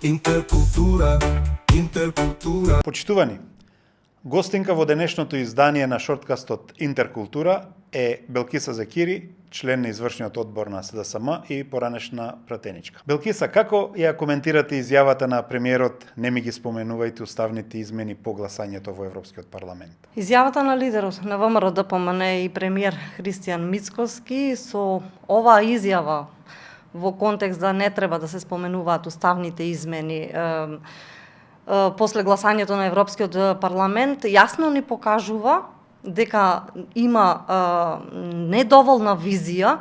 Интеркултура, интеркултура. Почитувани, гостинка во денешното издание на шорткастот Интеркултура е Белкиса Закири, член на извршниот одбор на СДСМ и поранешна пратеничка. Белкиса, како ја коментирате изјавата на премиерот "Не ми ги споменувајте уставните измени по гласањето во Европскиот парламент"? Изјавата на лидерот на ВМРО ДПМН и премиер Христијан Мицкоски со оваа изјава во контекст да не треба да се споменуваат уставните измени после гласањето на Европскиот парламент, јасно ни покажува дека има недоволна визија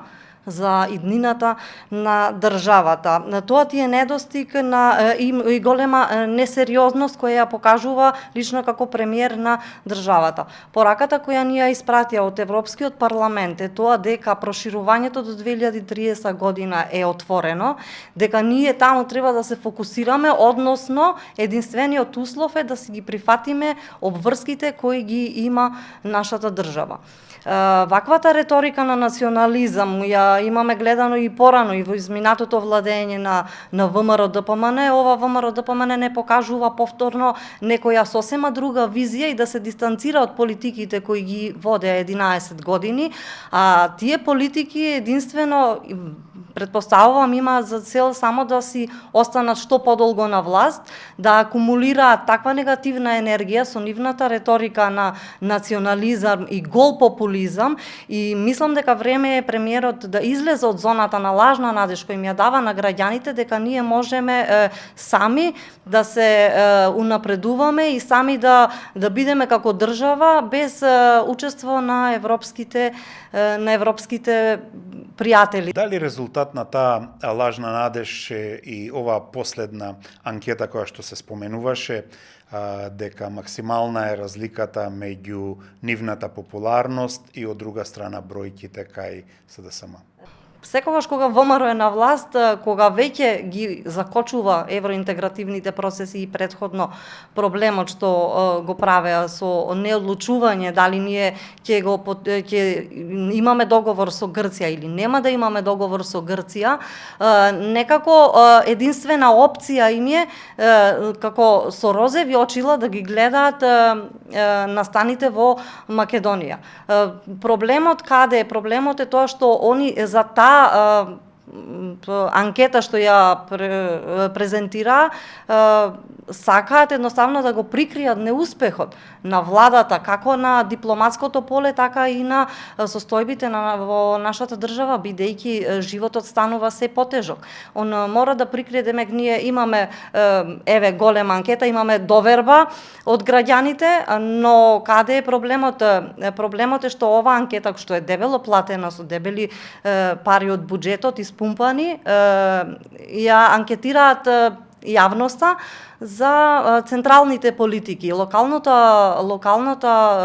за иднината на државата. Тоа ти е недостиг и голема несериозност која ја покажува лично како премиер на државата. Пораката која ни ја испратија од Европскиот парламент е тоа дека проширувањето до 2030 година е отворено, дека ние таму треба да се фокусираме, односно единствениот услов е да си ги прифатиме обврските кои ги има нашата држава. Ваквата реторика на национализам ја имаме гледано и порано и во изминатото владење на ВМРО ДПМН. Ова ВМРО ДПМН не покажува повторно некоја сосема друга визија и да се дистанцира од политиките кои ги воде 11 години, а тие политики единствено претпоставувам има за цел само да си останат што подолго на власт, да акумулираат таква негативна енергија со нивната реторика на национализам и гол популизам, и мислам дека време е премиерот да излезе од зоната на лажна надеж која им ја дава на граѓаните дека ние можеме сами да се унапредуваме и сами да бидеме како држава без учество на европските пријатели. Дали резултат на таа лажна надеж и оваа последна анкета која што се споменуваше, дека максимална е разликата меѓу нивната популарност и од друга страна бројките кај СДСМ? Секогаш кога ВМРО е на власт, кога веќе ги закочува евроинтегративните процеси и претходно проблемот што го правеа со неодлучување дали ние ќе имаме договор со Грција или нема да имаме договор со Грција, некако единствена опција им е како со розеви очила да ги гледаат настаните во Македонија. Проблемот каде е? Проблемот е тоа што они за анкета што ја презентира сакаат едноставно да го прикријат неуспехот на владата, како на дипломатското поле, така и на состојбите во нашата држава, бидејќи животот станува се потежок. Он мора да прикрие, демек ние имаме голема анкета, имаме доверба од граѓаните, но каде е проблемот? Проблемот е што ова анкета, што е дебело платена со дебели пари од буџетот испумпани, ја анкетираат јавноста за централните политики. Локалната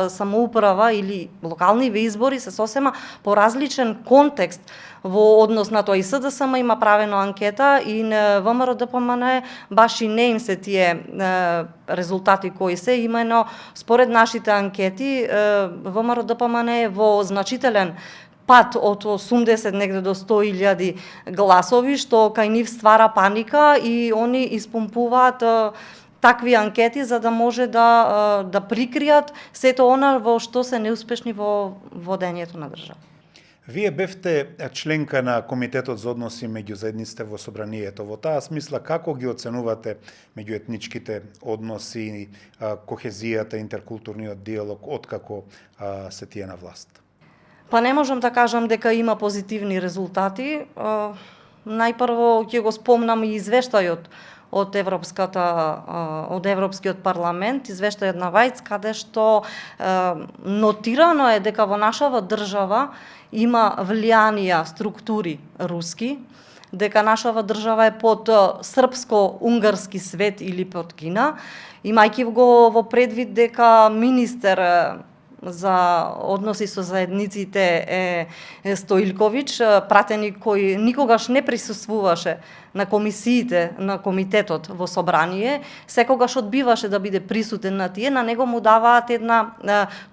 самоуправа или локалниве избори се сосема по различен контекст во однос на тоа. И СДСМ има правено анкета и на ВМРО ДПМН баш и не им се тие резултати кои се, имено според нашите анкети ВМРО ДПМН е во значителен пат од 80 негде до 100.000 гласови, што кај нив ствара паника и они испумпуваат такви анкети за да може да прикријат сето она во што се неуспешни во водењето на држава. Вие бевте членка на Комитетот за односи меѓу заедниците во собранието. Во таа смисла, како ги оценувате меѓуетничките односи, кохезијата, интеркултурниот диалог, откако се тие на власт? Па не можам да кажам дека има позитивни резултати. Најпрво ќе го спомнам и извештајот од Европскиот парламент, извештајот на Вајц, каде што нотирано е дека во нашава држава има влијанија структури руски, дека нашава држава е под српско-унгарски свет или под Кина, имајќи го во предвид дека министер за односи со заедниците е Стоилковиќ, пратеник кој никогаш не присуствуваше на комисиите, на комитетот во собрание, секогаш одбиваше да биде присутен на тие, на него му даваат една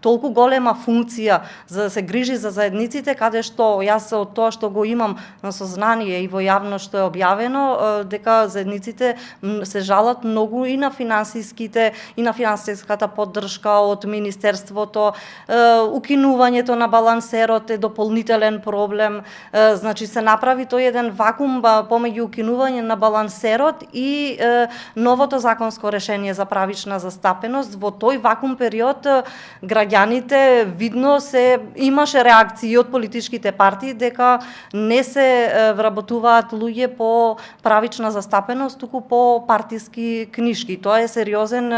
толку голема функција за да се грижи за заедниците, каде што јас од тоа што го имам на сознание и во јавност што е објавено, дека заедниците се жалат многу и на финансиската поддршка од Министерството, укинувањето на балансерот е дополнителен проблем, значи се направи тој еден вакуум помеѓу укинување на балансерот и новото законско решение за правична застапеност. Во тој вакуум период граѓаните видно имаше реакции од политичките партии дека не се вработуваат луѓе по правична застапеност, туку по партиски книшки. Тоа е сериозен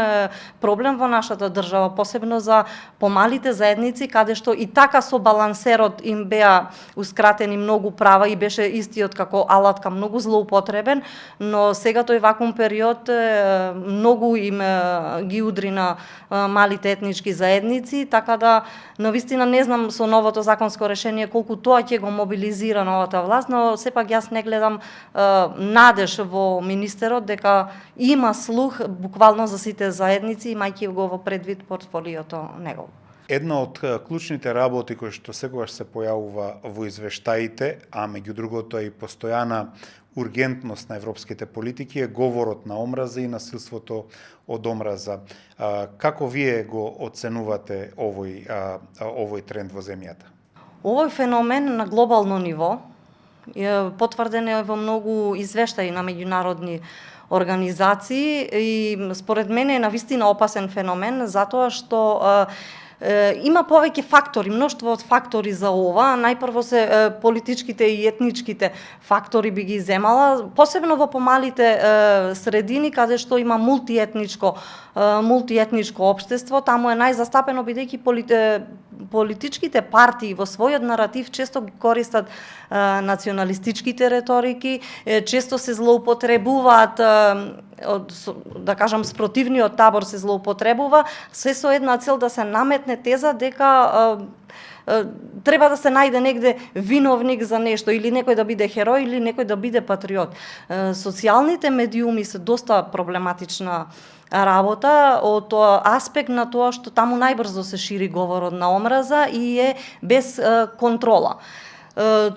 проблем во нашата држава, посебно за помалите заедници, каде што и така со балансерот им беа ускратени многу права и беше истиот како алатка многу злоупотребен, но сега тој вакуум период многу им ги удри на малите етнички заедници, така да навистина не знам со новото законско решение колку тоа ќе го мобилизира новата власт, но сепак јас не гледам надеж во министерот дека има слух буквално за сите заедници, имајќи го во предвид портфолиото негов. Една од клучните работи кои што секогаш се појавува во извештаите, а меѓу другото е и постојана ургентност на европските политики, е говорот на омраза и насилството од омраза. Како вие го оценувате овој тренд во земјата? Овој феномен на глобално ниво потврден е во многу извештаи на меѓународни организации и според мене е навистина опасен феномен затоа што има повеќе фактори, мноштво од фактори за ова. Најпрво се политичките и етничките фактори би ги земала, посебно во помалите средини каде што има мултиетничко општество, таму е најзастапено бидејќи политичките партии во својот наратив често ги користат националистичките реторики, често се злоупотребуваат да кажам спротивниот табор се злоупотребува, се со една цел да се наметне теза дека треба да се најде негде виновник за нешто, или некој да биде херој, или некој да биде патриот. Социјалните медиуми се доста проблематична работа од аспект на тоа што таму најбрзо се шири говорот на омраза и е без контрола.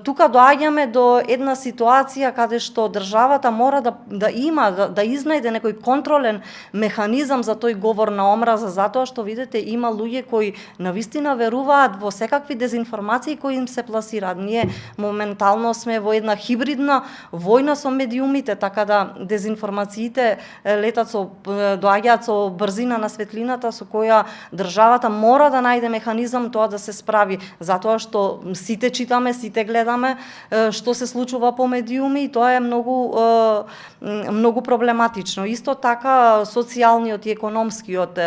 Тука доаѓаме до една ситуација каде што државата мора да изнајде некој контролен механизам за тој говор на омраза, затоа што видите има луѓе кои навистина веруваат во секакви дезинформации кои им се пласираат. Ние моментално сме во една хибридна војна со медиумите, така да дезинформациите доаѓаат со брзина на светлината со која државата мора да најде механизам тоа да се справи, затоа што сите читаме, сите гледаме што се случува по медиуми и тоа е многу проблематично. Исто така социјалниот и економскиот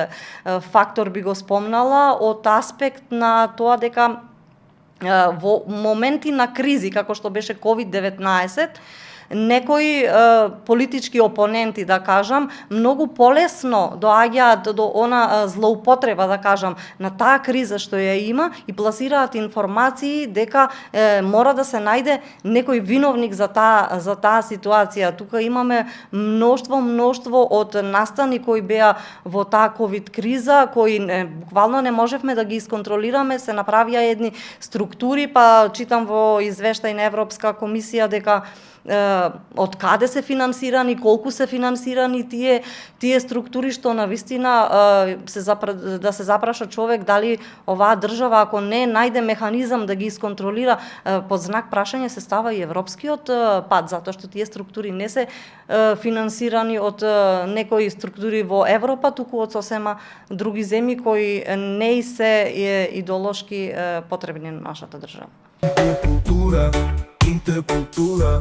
фактор би го спомнала од аспект на тоа дека во моменти на кризи како што беше COVID-19 некои политички опоненти, да кажам, многу полесно доаѓаат до она злоупотреба, да кажам, на таа криза што ја има и пласираат информации дека мора да се најде некој виновник за таа ситуација. Тука имаме мноштво од настани кои беа во таа ковид криза, кои буквално не можевме да ги исконтролираме, се направија едни структури, па читам во извештај на Европска комисија дека од каде се финансирани, колку се финансирани тие структури, што навистина да се запраша човек дали оваа држава ако не најде механизам да ги исконтролира, под знак прашање се става и европскиот пат, затоа што тие структури не се финансирани од некои структури во Европа, туку од сосема други земји кои не се идеолошки потребни на нашата држава. Intercultura.